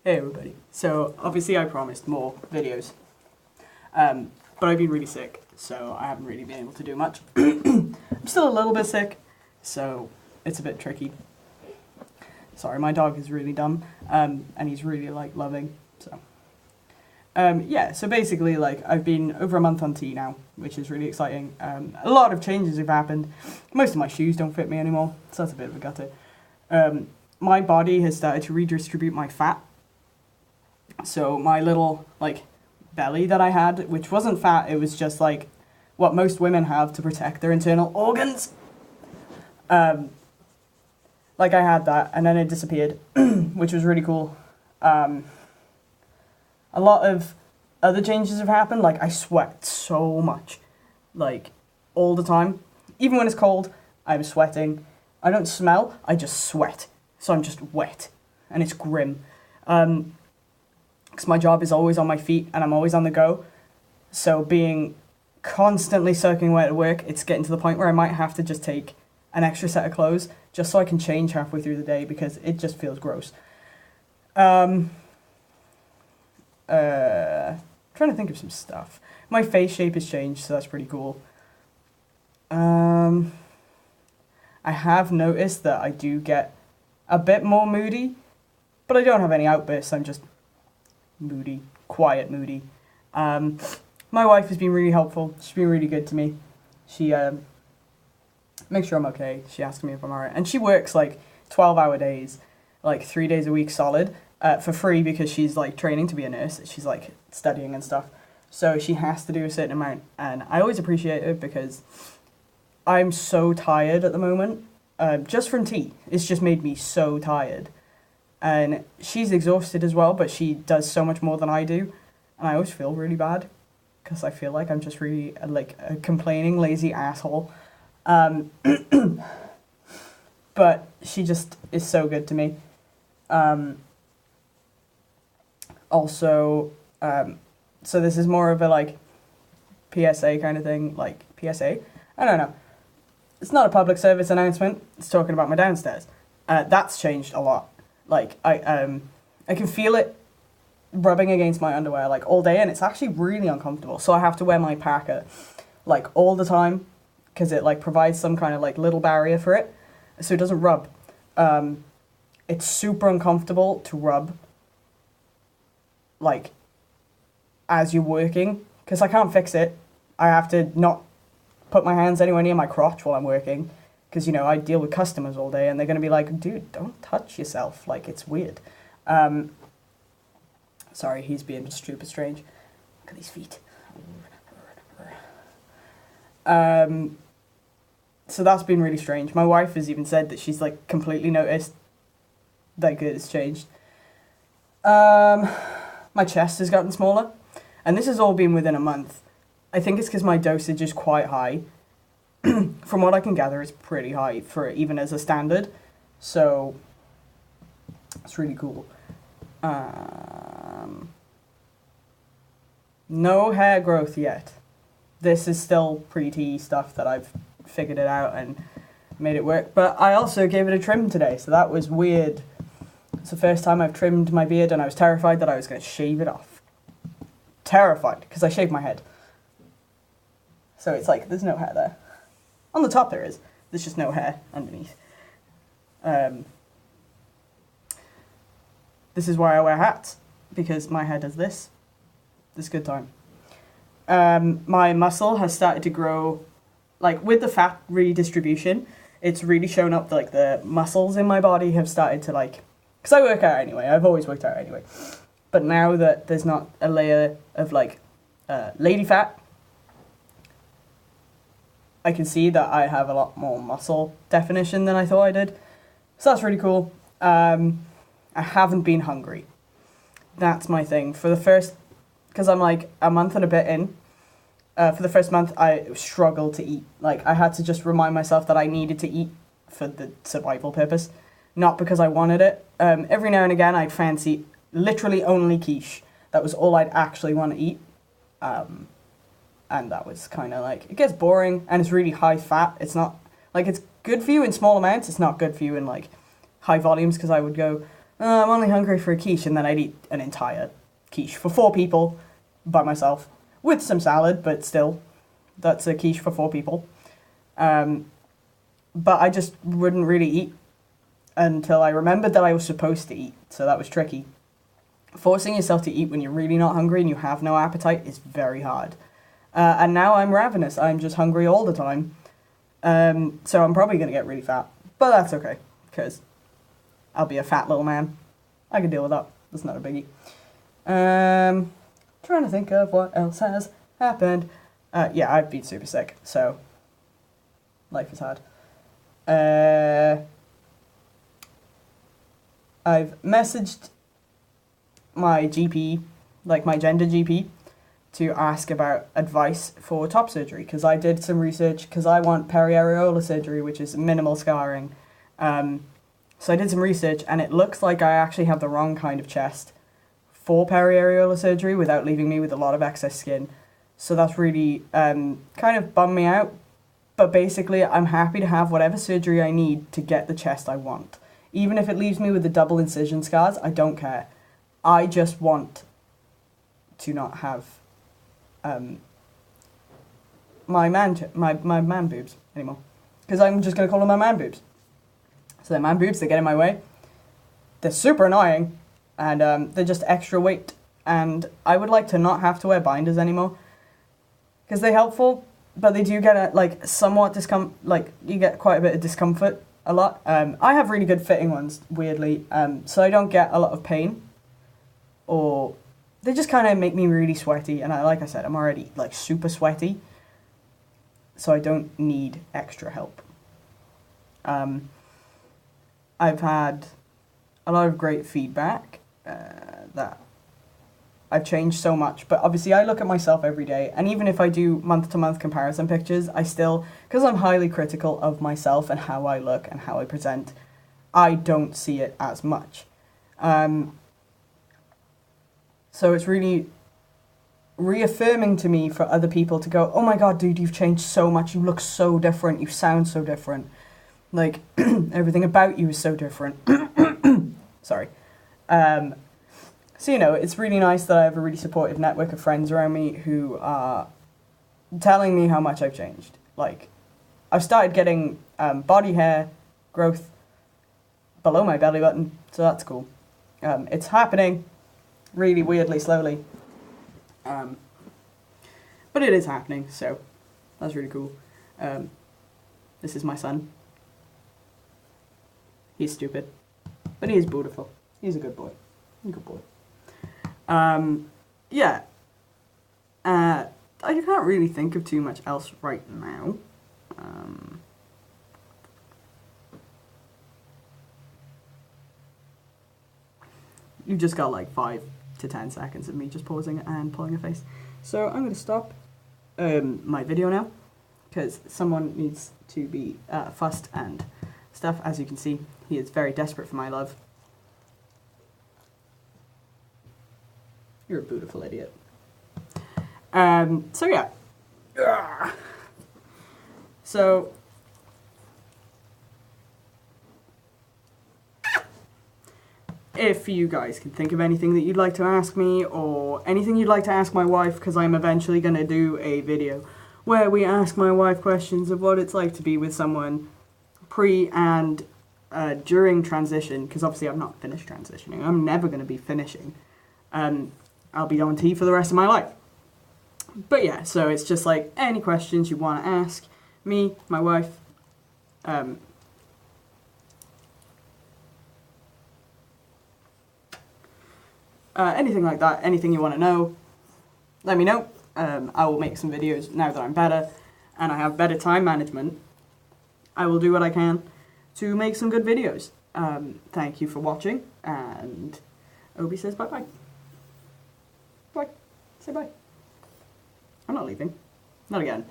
Hey everybody. So obviously I promised more videos, but I've been really sick, so I haven't really been able to do much. I'm still a little bit sick, so it's a bit tricky. Sorry, my dog is really dumb, and he's really loving, so. Yeah, so basically I've been over a month on tea now, which is really exciting. A lot of changes have happened. Most of my shoes don't fit me anymore, so that's a bit of a gutter. My body has started to redistribute my fat. So my little, belly that I had, which wasn't fat, it was just, what most women have to protect their internal organs. I had that, and then it disappeared, which was really cool. A lot of other changes have happened. I sweat so much. All the time. Even when it's cold, I'm sweating. I don't smell, I just sweat. So I'm just wet. And it's grim. Because my job is always on my feet and I'm always on the go. So being constantly soaking wet at work, it's getting to the point where I might have to just take an extra set of clothes just so I can change halfway through the day because it just feels gross. Trying to think of some stuff. My face shape has changed, so that's pretty cool. I have noticed that I do get a bit more moody, but I don't have any outbursts. I'm just moody, quiet moody. My wife has been really helpful. She's been really good to me. She makes sure I'm okay. She asks me if I'm alright. And she works 12-hour days, 3 days a week solid, for free because she's training to be a nurse. She's studying and stuff. So she has to do a certain amount. And I always appreciate it because I'm so tired at the moment. Just from tea. It's just made me so tired. And she's exhausted as well, but she does so much more than I do. And I always feel really bad because I feel like I'm just really a complaining, lazy asshole. But she just is so good to me. Also, so this is more of a PSA kind of thing. PSA? I don't know. It's not a public service announcement. It's talking about my downstairs. That's changed a lot. I can feel it rubbing against my underwear all day, and it's actually really uncomfortable. So I have to wear my parka all the time because it provides some kind of little barrier for it, so it doesn't rub. It's super uncomfortable to rub as you're working because I can't fix it. I have to not put my hands anywhere near my crotch while I'm working. Because, I deal with customers all day and they're going to be like, dude, don't touch yourself. It's weird. Sorry, he's being stupid strange. Look at these feet. So that's been really strange. My wife has even said that she's, completely noticed that it's changed. My chest has gotten smaller. And this has all been within a month. I think it's because my dosage is quite high. From what I can gather, it's pretty high for even as a standard, so it's really cool. No hair growth yet. This is still pre-tea stuff that I've figured it out and made it work, but I also gave it a trim today, so that was weird. It's the first time I've trimmed my beard and I was terrified that I was going to shave it off. Terrified, because I shaved my head. So it's there's no hair there. On the top there is. There's just no hair underneath. This is why I wear hats. Because my hair does this. This good time. My muscle has started to grow. With the fat redistribution, it's really shown up the muscles in my body have started to because I work out anyway. I've always worked out anyway. But now that there's not a layer of lady fat, I can see that I have a lot more muscle definition than I thought I did. So that's really cool. I haven't been hungry. That's my thing. For the first, because I'm a month and a bit in, for the first month I struggled to eat. I had to just remind myself that I needed to eat for the survival purpose, not because I wanted it. Every now and again I'd fancy literally only quiche. That was all I'd actually want to eat. And that was kind of it gets boring and it's really high fat. It's not, it's good for you in small amounts. It's not good for you in high volumes because I would go I'm only hungry for a quiche, and then I'd eat an entire quiche for 4 people by myself, with some salad, but still, that's a quiche for 4 people. But I just wouldn't really eat until I remembered that I was supposed to eat, so that was tricky. Forcing yourself to eat when you're really not hungry and you have no appetite is very hard. And now I'm ravenous. I'm just hungry all the time. So I'm probably going to get really fat. But that's okay, because I'll be a fat little man. I can deal with that. That's not a biggie. Trying to think of what else has happened. Yeah, I've been super sick, so life is hard. I've messaged my GP, like my gender GP, to ask about advice for top surgery, because I did some research, because I want periareolar surgery, which is minimal scarring. So I did some research, and it looks like I actually have the wrong kind of chest for periareolar surgery without leaving me with a lot of excess skin. So that's really kind of bummed me out. But basically, I'm happy to have whatever surgery I need to get the chest I want. Even if it leaves me with the double incision scars, I don't care. I just want to not have my man boobs anymore. Because I'm just going to call them my man boobs. So they're man boobs, they get in my way. They're super annoying, and they're just extra weight. And I would like to not have to wear binders anymore. Because they're helpful, but they do get somewhat you get quite a bit of discomfort a lot. I have really good fitting ones, weirdly, so I don't get a lot of pain. Or they just kind of make me really sweaty, and like I said, I'm already like super sweaty, so I don't need extra help. I've had a lot of great feedback that I've changed so much, but obviously I look at myself every day, and even if I do month-to-month comparison pictures, I still, because I'm highly critical of myself and how I look and how I present, I don't see it as much. So it's really reaffirming to me for other people to go, oh my god, dude, you've changed so much, you look so different, you sound so different, like, everything about you is so different. Sorry. So, you know, it's really nice that I have a really supportive network of friends around me who are telling me how much I've changed. Like, I've started getting body hair growth below my belly button, so that's cool. It's happening really weirdly slowly. But it is happening, so that's really cool. This is my son. He's stupid, but he is beautiful. He's a good boy. He's a good boy. Yeah. I can't really think of too much else right now. You've just got like 5 to 10 seconds of me just pausing and pulling a face. So I'm going to stop my video now, because someone needs to be fussed and stuff. As you can see, he is very desperate for my love. You're a beautiful idiot. So yeah. So if you guys can think of anything that you'd like to ask me, or anything you'd like to ask my wife, because I'm eventually going to do a video where we ask my wife questions of what it's like to be with someone pre and during transition, because obviously I'm not finished transitioning. I'm never going to be finishing. I'll be on tea for the rest of my life. But yeah, so it's just like any questions you want to ask me, my wife, anything like that, anything you want to know, let me know. I will make some videos now that I'm better and I have better time management. I will do what I can to make some good videos. Thank you for watching, and Obi says bye-bye. Bye. Say bye. I'm not leaving. Not again.